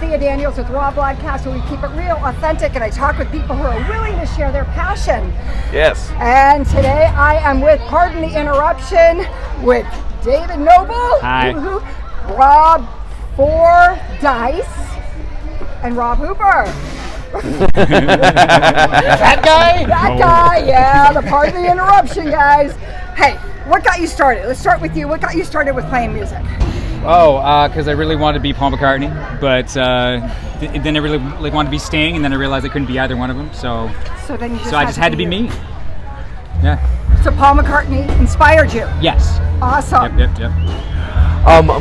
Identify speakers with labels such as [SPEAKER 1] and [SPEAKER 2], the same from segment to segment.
[SPEAKER 1] Thea Daniels with R.A.W.Vlogcast, where we keep it real, authentic, and I talk with people who are willing to share their passion.
[SPEAKER 2] Yes.
[SPEAKER 1] And today I am with, pardon the interruption, with David Noble.
[SPEAKER 3] Hi.
[SPEAKER 1] Rob Fordyce and Rob Hooper.
[SPEAKER 2] That guy?
[SPEAKER 1] That guy, yeah, the pardon the interruption, guys. Hey, what got you started? Let's start with you. What got you started with playing music?
[SPEAKER 3] Because I really wanted to be Paul McCartney, but then I really wanted to be Sting, and then I realized I couldn't be either one of them. So
[SPEAKER 1] then you
[SPEAKER 3] I just had to be me. Yeah.
[SPEAKER 1] So Paul McCartney inspired you?
[SPEAKER 3] Yes.
[SPEAKER 1] Awesome.
[SPEAKER 3] Yep.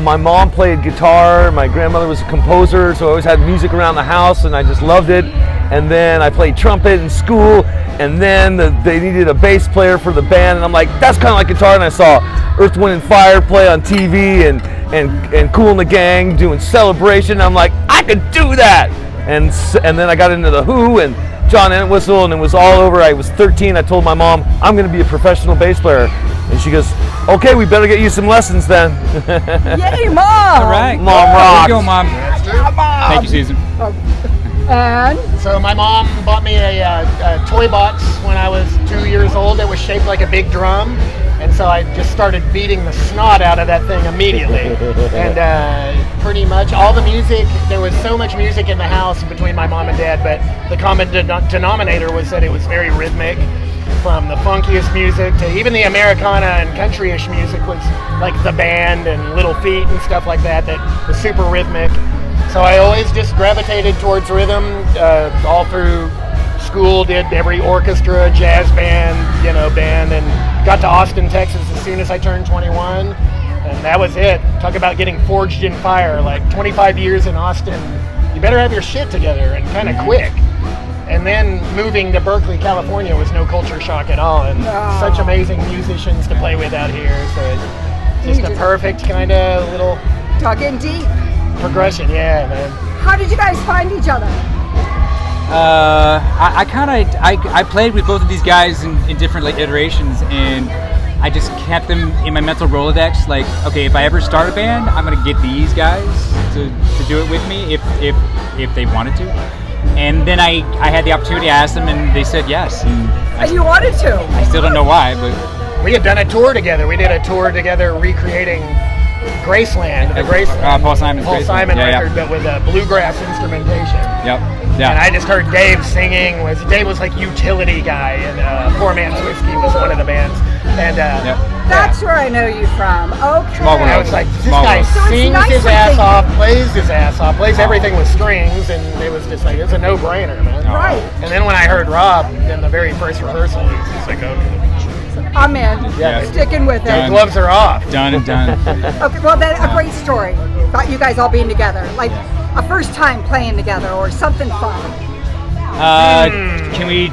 [SPEAKER 2] My mom played guitar. My grandmother was a composer, so I always had music around the house, and I just loved it. And then I played trumpet in school, and then they needed a bass player for the band, and I'm like, that's kind of like guitar. And I saw Earth, Wind and Fire play on TV, and Kool and the Gang doing Celebration. I'm like, I could do that. And then I got into the Who and John Entwistle, and it was all over. I was 13. I told my mom, I'm going to be a professional bass player. And she goes, okay, we better get you some lessons then.
[SPEAKER 1] Yay, Mom!
[SPEAKER 3] All right.
[SPEAKER 2] Mom rocks.
[SPEAKER 3] There you go, Mom. Thank you, Susan.
[SPEAKER 1] And?
[SPEAKER 4] So my mom bought me a toy box when I was 2 years old that was shaped like a big drum. And so I just started beating the snot out of that thing immediately. And pretty much all the music, there was so much music in the house between my mom and dad, but the common denominator was that it was very rhythmic. From the funkiest music to even the Americana and country-ish music was like the band and Little Feat and stuff like that was super rhythmic. So I always just gravitated towards rhythm all through school, did every orchestra, jazz band, and got to Austin, Texas as soon as I turned 21. And that was it. Talk about getting forged in fire, like 25 years in Austin. You better have your shit together and kind of quick. And then moving to Berkeley, California was no culture shock at all, and such amazing musicians to play with out here. So it's just a perfect kind of little
[SPEAKER 1] dug in deep
[SPEAKER 4] progression. Yeah, man.
[SPEAKER 1] How did you guys find each other?
[SPEAKER 3] I played with both of these guys in different iterations, and I just kept them in my mental Rolodex. Like, okay, if I ever start a band, I'm gonna get these guys to do it with me if they wanted to. And then I had the opportunity, I asked them, and they said yes.
[SPEAKER 1] And you wanted to?
[SPEAKER 3] I still don't know why, but...
[SPEAKER 4] We had done a tour together. We did a tour together recreating Graceland, the
[SPEAKER 3] Paul Simon
[SPEAKER 4] record, but with a bluegrass instrumentation.
[SPEAKER 3] Yep. Yeah.
[SPEAKER 4] And I just heard Dave singing. Dave was like utility guy, and Poor Man's Whiskey was one of the bands. And
[SPEAKER 1] that's where I know you from. Okay.
[SPEAKER 4] I was like, this guy sings his ass off, plays his ass off, plays everything with strings, and it was just like, it's a no-brainer, man.
[SPEAKER 1] Right.
[SPEAKER 4] And then when I heard Rob in the very first rehearsal, he was just like, okay.
[SPEAKER 1] I'm in.
[SPEAKER 4] Yeah.
[SPEAKER 1] Sticking with it.
[SPEAKER 4] The gloves are off.
[SPEAKER 3] Done and done.
[SPEAKER 1] Okay, well, that's a great story about you guys all being together. Like a first time playing together or something fun.
[SPEAKER 3] Can we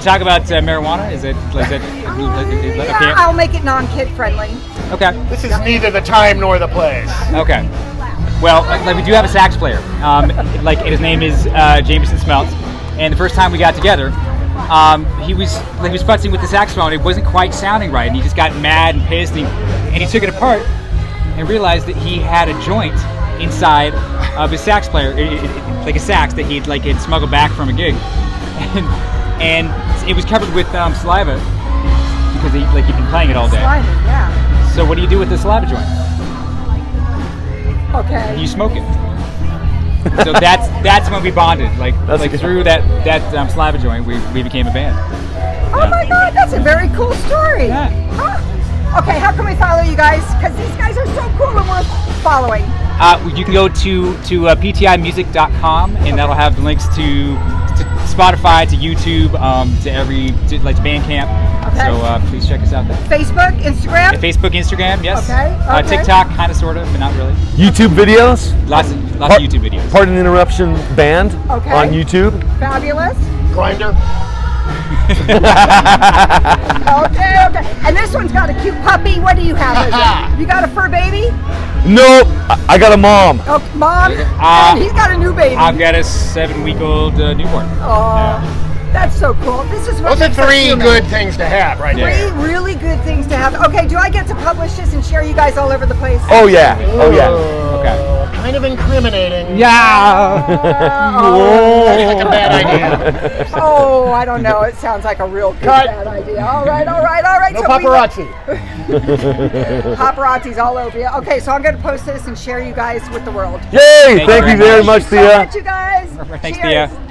[SPEAKER 3] talk about marijuana? Is it okay?
[SPEAKER 1] I'll make it non-kid friendly.
[SPEAKER 3] Okay.
[SPEAKER 4] This is neither the time nor the place.
[SPEAKER 3] Okay. Well, we do have a sax player. His name is Jamison Smeltz, and the first time we got together, he was futzing with the saxophone. It wasn't quite sounding right, and he just got mad and pissed, and he took it apart and realized that he had a joint inside of his sax player, like a sax that he'd smuggled back from a gig, and it was covered with saliva because he'd been playing it all day.
[SPEAKER 1] Saliva, yeah.
[SPEAKER 3] So what do you do with the saliva joint?
[SPEAKER 1] Okay.
[SPEAKER 3] You smoke it. So that's when we bonded. Through that saliva joint, we became a band.
[SPEAKER 1] Oh my God, that's a very cool story.
[SPEAKER 3] Yeah.
[SPEAKER 1] Huh? Okay, how can we follow you guys? Because these guys are so cool and worth following.
[SPEAKER 3] You can go to ptimusic.com, and that'll have the links to Spotify, to YouTube, to Bandcamp.
[SPEAKER 1] Okay.
[SPEAKER 3] So please check us out there.
[SPEAKER 1] Facebook, Instagram?
[SPEAKER 3] Facebook, Instagram, yes.
[SPEAKER 1] Okay.
[SPEAKER 3] TikTok, kind of, sort of, but not really.
[SPEAKER 2] YouTube videos?
[SPEAKER 3] Lots of YouTube videos.
[SPEAKER 2] Pardon the Interruption Band on YouTube.
[SPEAKER 1] Fabulous.
[SPEAKER 4] Grinder.
[SPEAKER 1] Okay. And this one's got a cute puppy. What do you have? You got a fur baby?
[SPEAKER 2] No, I got a mom.
[SPEAKER 1] Oh, Mom? And he's got a new baby.
[SPEAKER 3] I've got a 7-week-old newborn.
[SPEAKER 1] Oh. That's so cool. This is what
[SPEAKER 4] Those are
[SPEAKER 1] makes us
[SPEAKER 4] three
[SPEAKER 1] human.
[SPEAKER 4] good things to have, right there.
[SPEAKER 1] Three really good things to have. Okay, do I get to publish this and share you guys all over the place?
[SPEAKER 2] Oh yeah. Oh yeah.
[SPEAKER 3] Okay.
[SPEAKER 4] Kind of incriminating.
[SPEAKER 3] Yeah.
[SPEAKER 4] That's like a bad idea.
[SPEAKER 1] Oh, I don't know. It sounds like a real good bad idea. All right.
[SPEAKER 4] No
[SPEAKER 1] So
[SPEAKER 4] paparazzi.
[SPEAKER 1] Paparazzi's all over you. Okay, so I'm going to post this and share you guys with the world.
[SPEAKER 2] Yay! Thank you very much,
[SPEAKER 1] So
[SPEAKER 2] Thea.
[SPEAKER 1] much, you guys.
[SPEAKER 3] Thanks,
[SPEAKER 1] Cheers.
[SPEAKER 3] Thea.